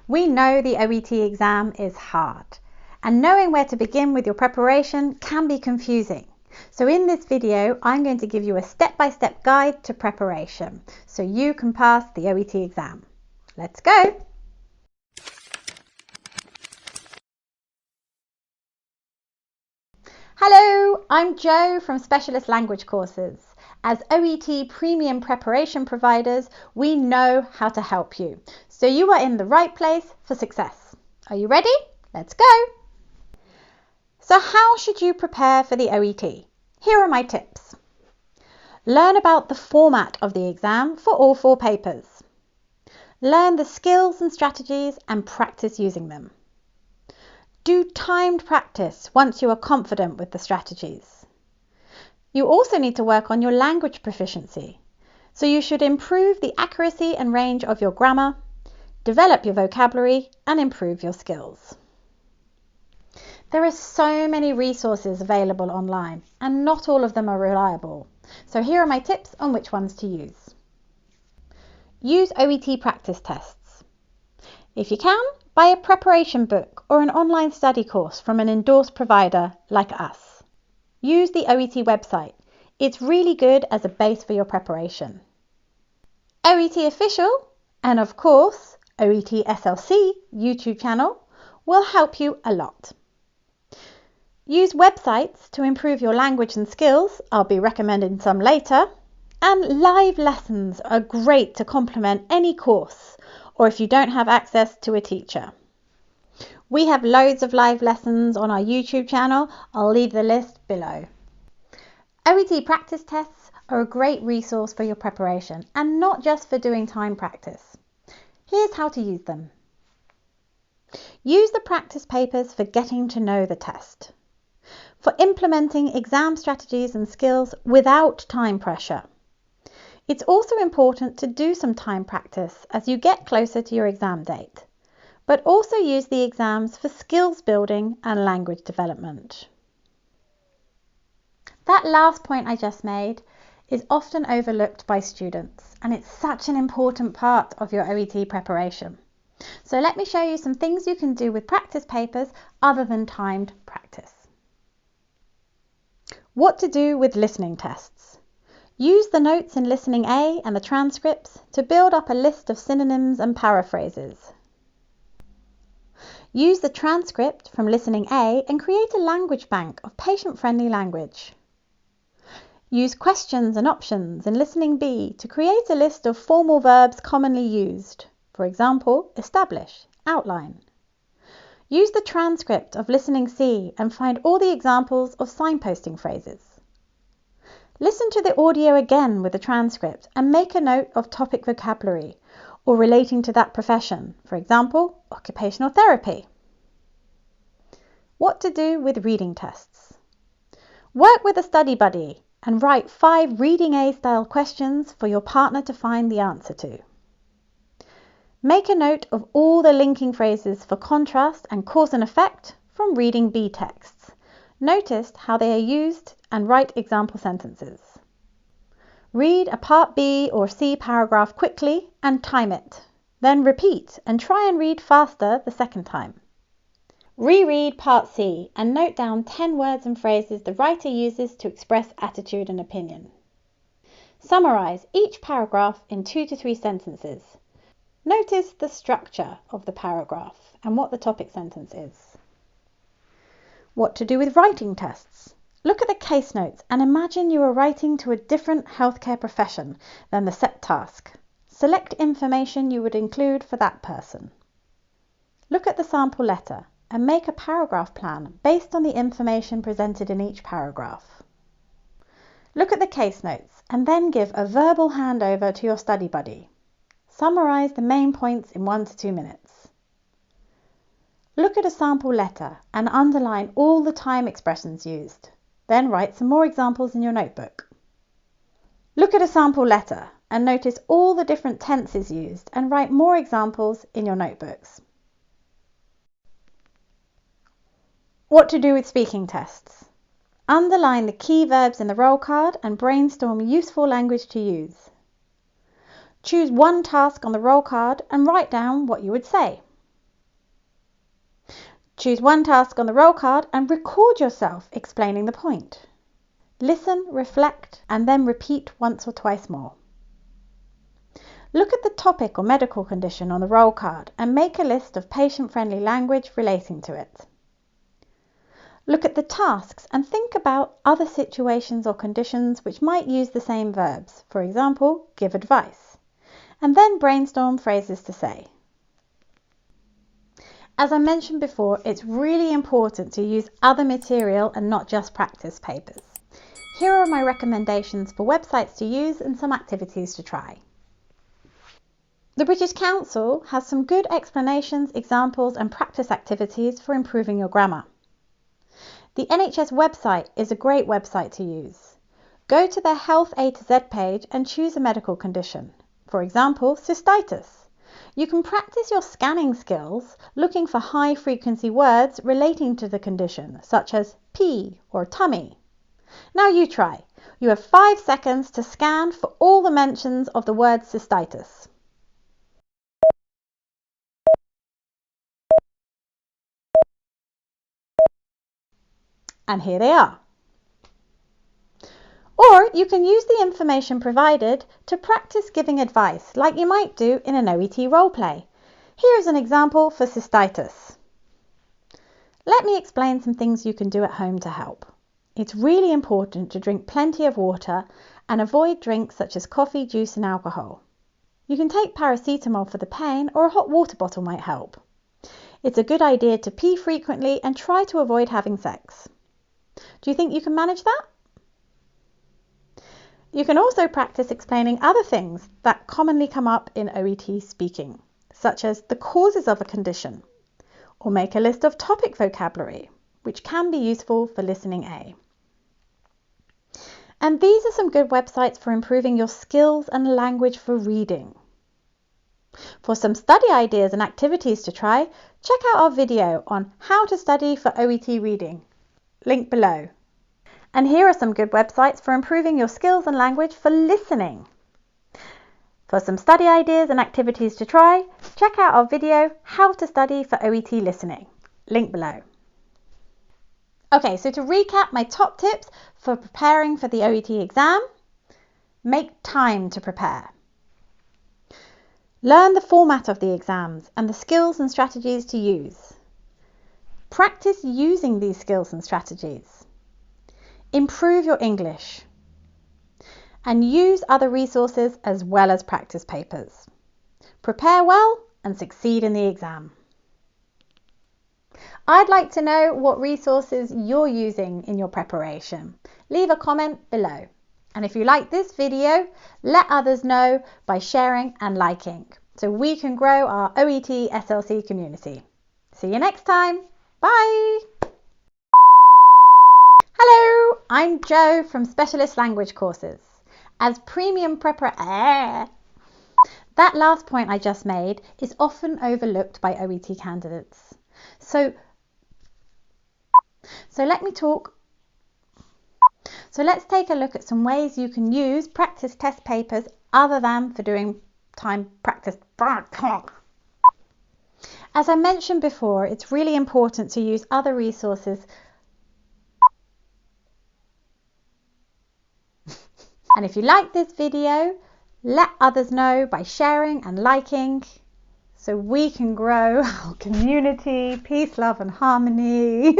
We know the OET exam is hard, and knowing where to begin with your preparation can be confusing. So in this video, I'm going to give you a step-by-step guide to preparation so you can pass the OET exam. Let's go! Hello, I'm Jo from Specialist Language Courses. As OET premium preparation providers, we know how to help you. So you are in the right place for success. Are you ready? Let's go! So how should you prepare for the OET? Here are my tips. Learn about the format of the exam for all 4 papers. Learn the skills and strategies and practice using them. Do timed practice once you are confident with the strategies. You also need to work on your language proficiency, so you should improve the accuracy and range of your grammar, develop your vocabulary, and improve your skills. There are so many resources available online, and not all of them are reliable. So here are my tips on which ones to use. Use OET practice tests. If you can, buy a preparation book or an online study course from an endorsed provider like us. Use the OET website. It's really good as a base for your preparation. OET Official and of course OET SLC YouTube channel will help you a lot. Use websites to improve your language and skills. I'll be recommending some later. And live lessons are great to complement any course or if you don't have access to a teacher. We have loads of live lessons on our YouTube channel. I'll leave the list below. OET practice tests are a great resource for your preparation and not just for doing time practice. Here's how to use them. Use the practice papers for getting to know the test, for implementing exam strategies and skills without time pressure. It's also important to do some time practice as you get closer to your exam date, but also use the exams for skills building and language development. That last point I just made is often overlooked by students, and it's such an important part of your OET preparation. So let me show you some things you can do with practice papers other than timed practice. What to do with listening tests. Use the notes in Listening A and the transcripts to build up a list of synonyms and paraphrases. Use the transcript from Listening A and create a language bank of patient-friendly language. Use questions and options in Listening B to create a list of formal verbs commonly used. For example, establish, outline. Use the transcript of Listening C and find all the examples of signposting phrases. Listen to the audio again with the transcript and make a note of topic vocabulary or relating to that profession, for example, occupational therapy. What to do with reading tests. Work with a study buddy and write 5 Reading A style questions for your partner to find the answer to. Make a note of all the linking phrases for contrast and cause and effect from Reading B texts. Notice how they are used and write example sentences. Read a Part B or C paragraph quickly and time it. Then repeat and try and read faster the second time. Reread Part C and note down 10 words and phrases the writer uses to express attitude and opinion. Summarize each paragraph in 2 to 3 sentences. Notice the structure of the paragraph and what the topic sentence is. What to do with writing tests. Look at the case notes and imagine you are writing to a different healthcare profession than the set task. Select information you would include for that person. Look at the sample letter and make a paragraph plan based on the information presented in each paragraph. Look at the case notes and then give a verbal handover to your study buddy. Summarize the main points in 1 to 2 minutes. Look at a sample letter and underline all the time expressions used. Then write some more examples in your notebook. Look at a sample letter and notice all the different tenses used and write more examples in your notebooks. What to do with speaking tests. Underline the key verbs in the roll card and brainstorm useful language to use. Choose one task on the roll card and write down what you would say. Choose one task on the roll card and record yourself explaining the point. Listen, reflect, and then repeat once or twice more. Look at the topic or medical condition on the roll card and make a list of patient-friendly language relating to it. Look at the tasks and think about other situations or conditions which might use the same verbs. For example, give advice. And then brainstorm phrases to say. As I mentioned before, it's really important to use other material and not just practice papers. Here are my recommendations for websites to use and some activities to try. The British Council has some good explanations, examples and practice activities for improving your grammar. The NHS website is a great website to use. Go to their Health A to Z page and choose a medical condition. For example, cystitis. You can practice your scanning skills looking for high-frequency words relating to the condition, such as pee or tummy. Now you try. You have 5 seconds to scan for all the mentions of the word cystitis. And here they are. Or you can use the information provided to practice giving advice, like you might do in an OET roleplay. Here's an example for cystitis. Let me explain some things you can do at home to help. It's really important to drink plenty of water and avoid drinks such as coffee, juice and alcohol. You can take paracetamol for the pain, or a hot water bottle might help. It's a good idea to pee frequently and try to avoid having sex. Do you think you can manage that? You can also practice explaining other things that commonly come up in OET speaking, such as the causes of a condition, or make a list of topic vocabulary, which can be useful for listening A. And these are some good websites for improving your skills and language for reading. For some study ideas and activities to try, check out our video on how to study for OET reading, link below. And here are some good websites for improving your skills and language for listening. For some study ideas and activities to try, check out our video, How to Study for OET Listening, link below. Okay, so to recap my top tips for preparing for the OET exam: make time to prepare. Learn the format of the exams and the skills and strategies to use. Practice using these skills and strategies. Improve your English. And use other resources as well as practice papers. Prepare well and succeed in the exam. I'd like to know what resources you're using in your preparation. Leave a comment below. And if you like this video, let others know by sharing and liking, so we can grow our OET SLC community. See you next time. Bye. Hello, I'm Jo from Specialist Language Courses. As premium that last point I just made is often overlooked by OET candidates. So let's take a look at some ways you can use practice test papers other than for doing time practice. As I mentioned before, it's really important to use other resources. And if you like this video, let others know by sharing and liking, so we can grow our community. Peace, love and harmony.